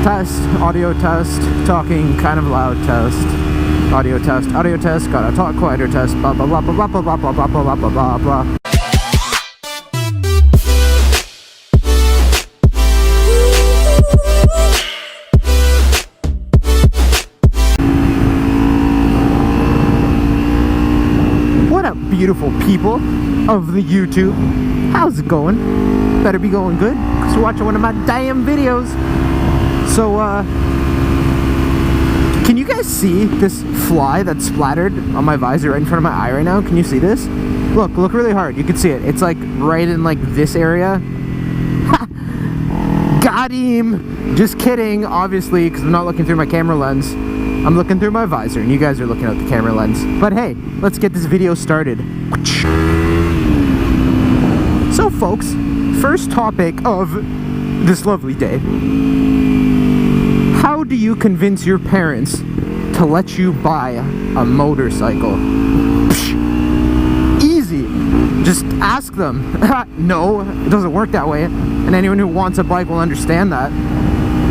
Test, audio test, talking kind of loud test. Audio test, gotta talk quieter test, blah blah blah blah blah blah blah blah blah blah blah blah. What up, beautiful people of the YouTube? How's it going? Better be going good, because you're watching one of my damn videos. So, can you guys see this fly that's splattered on my visor right in front of my eye right now? Can you see this? Look really hard. You can see it. It's like right in like this area. Ha! Got him! Just kidding, obviously, because I'm not looking through my camera lens. I'm looking through my visor, and you guys are looking at the camera lens. But hey, let's get this video started. So, folks, first topic of this lovely day. How do you convince your parents to let you buy a motorcycle? Psh, easy. Just ask them. No, it doesn't work that way. And anyone who wants a bike will understand that.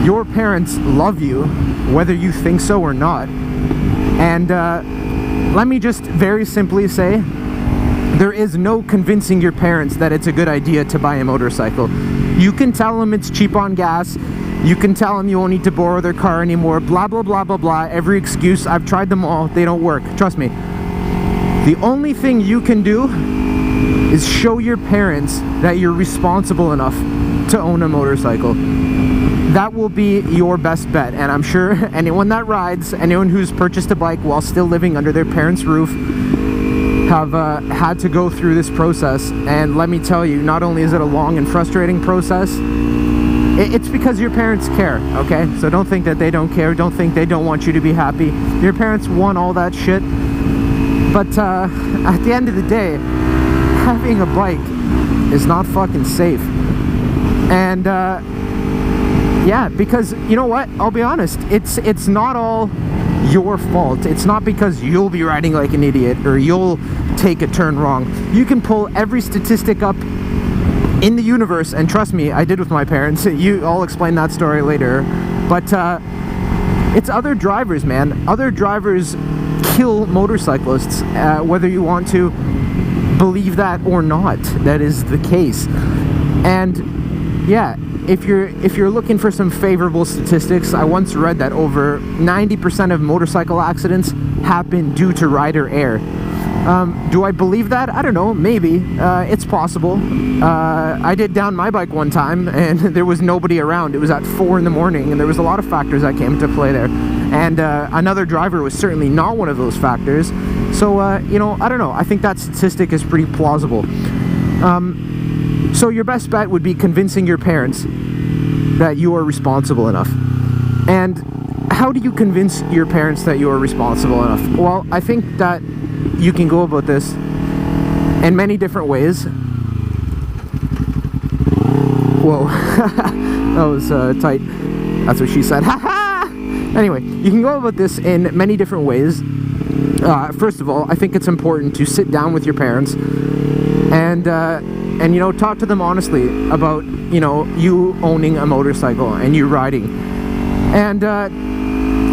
Your parents love you, whether you think so or not. And let me just very simply say, there is no convincing your parents that it's a good idea to buy a motorcycle. You can tell them it's cheap on gas. You can tell them you won't need to borrow their car anymore. Blah, blah, blah, blah, blah. Every excuse. I've tried them all. They don't work. Trust me. The only thing you can do is show your parents that you're responsible enough to own a motorcycle. That will be your best bet. And I'm sure anyone that rides, anyone who's purchased a bike while still living under their parents' roof, have had to go through this process. And let me tell you, not only is it a long and frustrating process, it's because your parents care, okay? So don't think that they don't care. Don't think they don't want you to be happy. Your parents want all that shit. But at the end of the day, having a bike is not fucking safe. And yeah, because you know what? I'll be honest. It's not all your fault. It's not because you'll be riding like an idiot or you'll take a turn wrong. You can pull every statistic up in the universe, and trust me, I did with my parents. I'll explain that story later. But it's other drivers, man. Other drivers kill motorcyclists, whether you want to believe that or not. That is the case. And yeah, if you're looking for some favorable statistics, I once read that over 90% of motorcycle accidents happen due to rider error. Do I believe that? I don't know, maybe. It's possible. I did down my bike one time and there was nobody around. It was at 4 in the morning and there was a lot of factors that came to play there. And another driver was certainly not one of those factors. So, you know, I don't know. I think that statistic is pretty plausible. So your best bet would be convincing your parents that you are responsible enough. And how do you convince your parents that you are responsible enough? Well, I think that you can go about this in many different ways. Whoa, that was tight. That's what she said. Anyway, you can go about this in many different ways. First of all, I think it's important to sit down with your parents and you know, talk to them honestly about, you know, you owning a motorcycle and you riding. And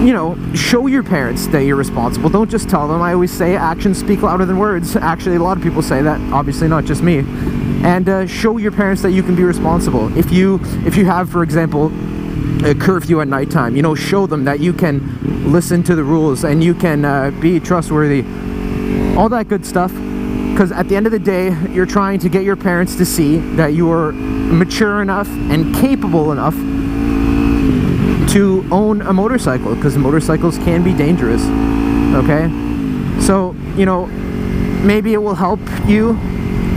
you know, show your parents that you're responsible. Don't just tell them. I always say actions speak louder than words. Actually, a lot of people say that, obviously not just me. And show your parents that you can be responsible. If you have, for example, a curfew at nighttime, you know, show them that you can listen to the rules and you can be trustworthy. All that good stuff. Because at the end of the day, you're trying to get your parents to see that you are mature enough and capable enough to own a motorcycle, because motorcycles can be dangerous, okay? So, you know, maybe it will help you,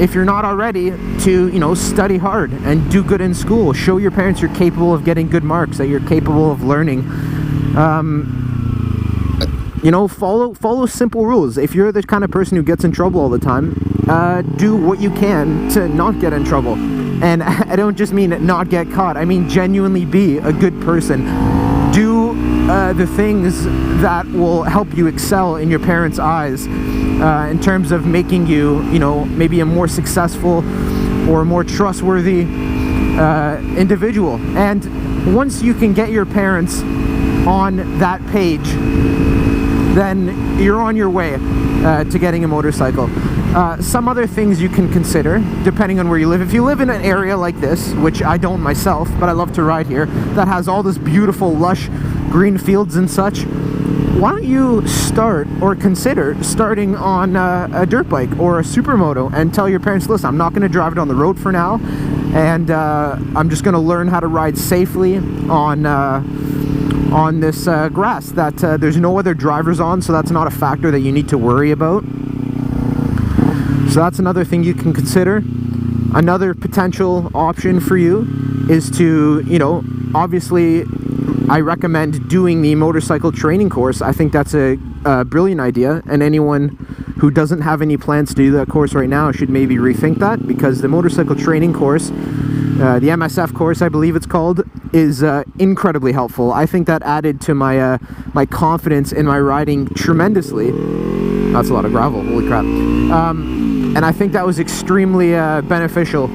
if you're not already, to, you know, study hard and do good in school. Show your parents you're capable of getting good marks, that you're capable of learning. You know, follow simple rules. If you're the kind of person who gets in trouble all the time, do what you can to not get in trouble. And I don't just mean not get caught. I mean genuinely be a good person. Do the things that will help you excel in your parents' eyes in terms of making you, you know, maybe a more successful or a more trustworthy individual. And once you can get your parents on that page, then you're on your way to getting a motorcycle. Some other things you can consider, depending on where you live. If you live in an area like this, which I don't myself, but I love to ride here, that has all this beautiful, lush green fields and such, why don't you start or consider starting on a dirt bike or a supermoto and tell your parents, listen, I'm not going to drive it on the road for now, and I'm just going to learn how to ride safely on this grass that there's no other drivers on, so that's not a factor that you need to worry about. So that's another thing you can consider. Another potential option for you is to, you know, obviously I recommend doing the motorcycle training course. I think that's a brilliant idea, and anyone who doesn't have any plans to do that course right now should maybe rethink that, because the motorcycle training course, the MSF course I believe it's called, is incredibly helpful. I think that added to my my confidence in my riding tremendously. That's a lot of gravel, holy crap. And I think that was extremely beneficial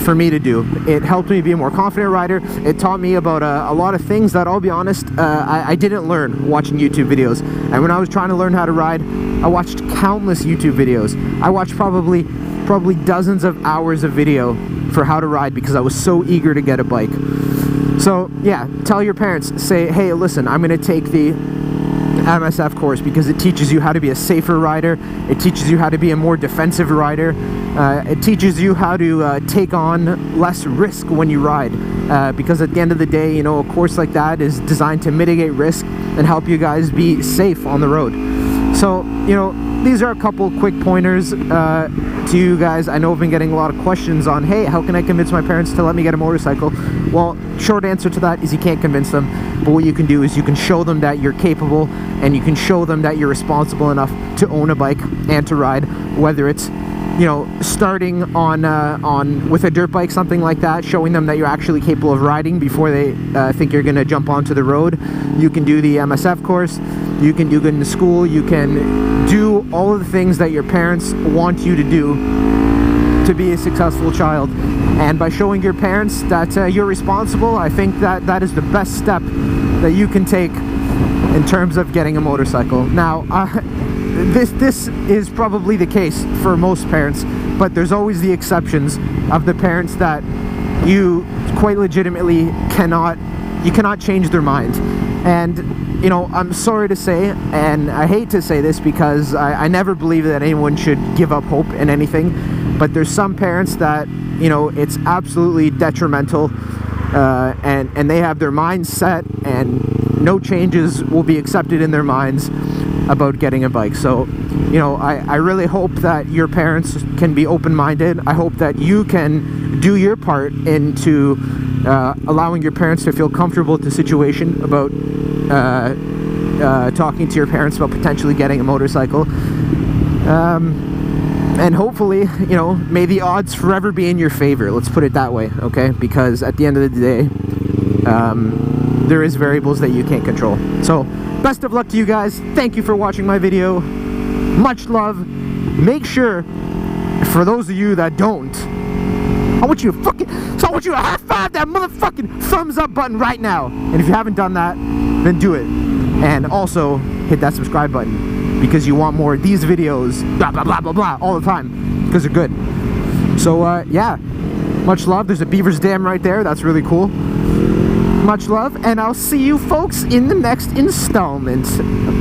for me to do. It helped me be a more confident rider. It taught me about a lot of things that, I'll be honest, I didn't learn watching YouTube videos. And when I was trying to learn how to ride, I watched countless YouTube videos. I watched probably dozens of hours of video for how to ride because I was so eager to get a bike. So yeah, tell your parents, say, hey, listen, I'm going to take the MSF course because it teaches you how to be a safer rider. It teaches you how to be a more defensive rider. It teaches you how to take on less risk when you ride, because at the end of the day, you know, a course like that is designed to mitigate risk and help you guys be safe on the road. So, you know, these are a couple quick pointers to you guys. I know I've been getting a lot of questions on, hey, how can I convince my parents to let me get a motorcycle? Well, short answer to that is you can't convince them, but what you can do is you can show them that you're capable, and you can show them that you're responsible enough to own a bike and to ride, whether it's, you know, starting on with a dirt bike, something like that, showing them that you're actually capable of riding before they think you're going to jump onto the road. You can do the MSF course, you can do good in the school, you can do all of the things that your parents want you to do to be a successful child. And by showing your parents that you're responsible, I think that that is the best step that you can take in terms of getting a motorcycle. Now, this is probably the case for most parents, but there's always the exceptions of the parents that you quite legitimately cannot change their mind. And, you know, I'm sorry to say, and I hate to say this because I never believe that anyone should give up hope in anything, but there's some parents that, you know, it's absolutely detrimental, and they have their minds set, and no changes will be accepted in their minds about getting a bike. So, you know, I really hope that your parents can be open-minded. I hope that you can do your part into allowing your parents to feel comfortable with the situation about talking to your parents about potentially getting a motorcycle. And hopefully, you know, may the odds forever be in your favor. Let's put it that way, okay? Because at the end of the day, there is variables that you can't control. So, best of luck to you guys. Thank you for watching my video. Much love. Make sure, for those of you that don't, I want you to high five that motherfucking thumbs up button right now. And if you haven't done that, then do it. And also, hit that subscribe button, because you want more of these videos, blah, blah, blah, blah, blah, all the time, because they're good. So, yeah, much love. There's a Beaver's Dam right there. That's really cool. Much love, and I'll see you folks in the next installment.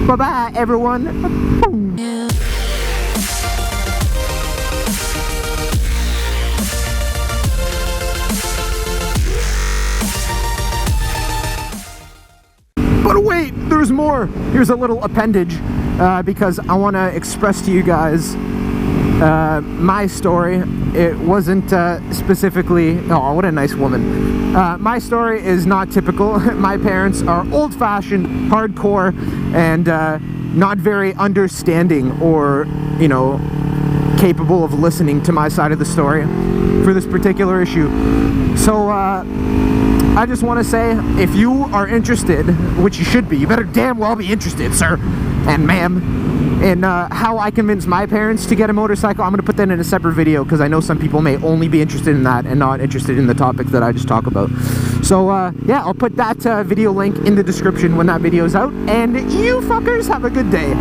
Bye-bye, everyone. But wait, there's more. Here's a little appendage, because I want to express to you guys my story. It wasn't specifically, oh, what a nice woman. My story is not typical. My parents are old-fashioned, hardcore, and not very understanding or, you know, capable of listening to my side of the story for this particular issue. So I just want to say, if you are interested, which you should be, you better damn well be interested, sir and ma'am, And how I convinced my parents to get a motorcycle, I'm going to put that in a separate video because I know some people may only be interested in that and not interested in the topic that I just talk about. So yeah, I'll put that video link in the description when that video is out, and you fuckers have a good day.